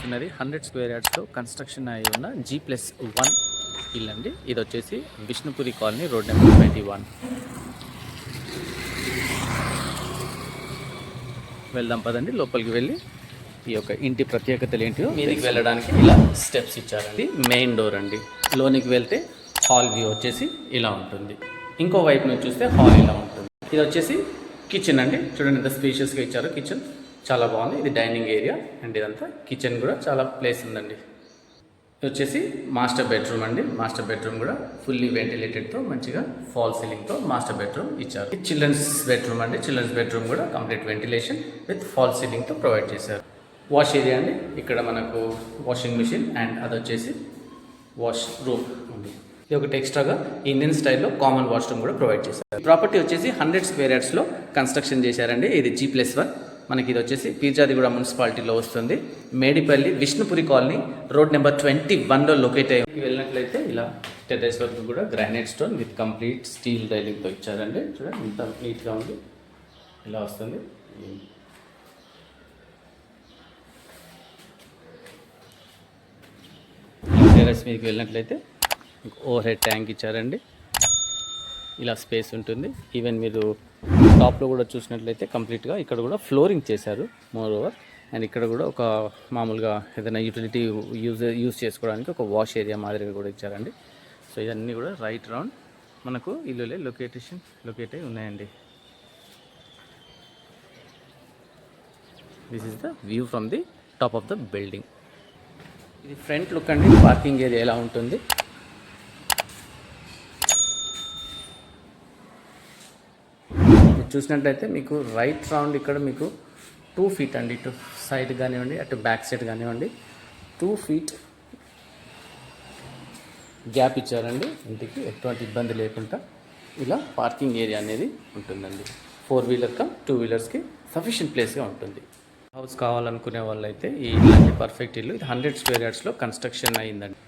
చూస్తున్నది 100 square యార్డ్స్లో construction అయి ఉన్న G+1 ఇల్లు అండి. ఇది వచ్చేసి విష్ణుపురి కాలనీ, రోడ్ నెంబర్ 21. వెళ్దాం పదండి, లోపలికి వెళ్ళి ఈ యొక్క ఇంటి ప్రత్యేకతలు ఏంటిదో. మీదికి వెళ్ళడానికి ఇలా స్టెప్స్ ఇచ్చారండి. మెయిన్ డోర్ అండి. లోనికి వెళ్తే హాల్ వ్యూ వచ్చేసి ఇలా ఉంటుంది. ఇంకో వైపు నుంచి చూస్తే హాల్ ఇలా ఉంటుంది. ఇది వచ్చేసి కిచెన్ అండి. చూడండి ఎంత స్పేషియస్గా ఇచ్చారు. కిచెన్ చాలా బాగుంది. ఇది డైనింగ్ ఏరియా అండ్ ఇదంతా కిచెన్ కూడా చాలా ప్లేస్ ఉందండి. ఇది వచ్చేసి మాస్టర్ బెడ్రూమ్ అండి. మాస్టర్ బెడ్రూమ్ కూడా ఫుల్లీ వెంటిలేటెడ్తో మంచిగా ఫాల్ సీలింగ్తో మాస్టర్ బెడ్రూమ్ ఇచ్చారు. చిల్డ్రన్స్ బెడ్రూమ్ అండి. చిల్డ్రన్స్ బెడ్రూమ్ కూడా కంప్లీట్ వెంటిలేషన్ విత్ ఫాల్ సీలింగ్తో ప్రొవైడ్ చేశారు. వాష్ ఏరియా అండి. ఇక్కడ మనకు వాషింగ్ మిషన్ అండ్ అది వచ్చేసి వాష్ రూమ్ ఉంది. ఇది ఒకటి ఎక్స్ట్రాగా ఇండియన్ స్టైల్లో కామన్ వాష్రూమ్ కూడా ప్రొవైడ్ చేశారు. ప్రాపర్టీ వచ్చేసి 100 స్క్వేర్ యార్డ్స్లో కన్స్ట్రక్షన్ చేశారండి. ఇది G+1. మనకి ఇది వచ్చేసి పీర్జాదిగూడ మున్సిపాలిటీలో వస్తుంది. Medipally Vishnupuri colony, road number 21లో లొకేట్ అయ్యి వెళ్ళినట్లయితే ఇలా టెర్రస్ వర్క్ కూడా granite stone with complete steel రైలింగ్తో ఇచ్చారండి. చూడండి ఇంత నీట్గా ఉంది. ఇలా వస్తుంది. టెర్రస్ మీదకి వెళ్ళినట్లయితే ఓవర్ హెడ్ ట్యాంక్ ఇచ్చారండి. ఇలా స్పేస్ ఉంటుంది. ఈవెన్ మీరు టాప్లో కూడా చూసినట్లయితే కంప్లీట్గా ఇక్కడ కూడా ఫ్లోరింగ్ చేశారు మోర్ ఓవర్. అండ్ ఇక్కడ కూడా ఒక మామూలుగా ఏదైనా యూటిలిటీ యూజ్ చేసుకోవడానికి ఒక వాష్ ఏరియా మాదిరిగా కూడా ఇచ్చారండి. సో ఇవన్నీ కూడా రైట్ రౌండ్ మనకు ఇల్లులే లొకేట్ అయి ఉన్నాయండి. This is the view from the top of the building. ఇది ఫ్రంట్ లుక్ అండి. పార్కింగ్ ఏరియా ఎలా ఉంటుంది. చూసినట్లయితే మీకు రైట్ రౌండ్ ఇక్కడ మీకు 2 feet అండి. ఇటు సైడ్ కానివ్వండి, అటు బ్యాక్ సైడ్ కానివ్వండి, 2 feet గ్యాప్ ఇచ్చారండి. ఇంటికి ఎటువంటి ఇబ్బంది లేకుండా ఇలా పార్కింగ్ ఏరియా అనేది ఉంటుందండి. 4-wheeler కమ్ 2-wheelersకి సఫిషియెంట్ ప్లేస్గా ఉంటుంది. హౌస్ కావాలనుకునే వాళ్ళైతే ఈ ఇల్లు పర్ఫెక్ట్ ఇల్లు. ఇది 100 స్క్వేర్ యార్డ్స్లో కన్స్ట్రక్షన్ అయిందండి.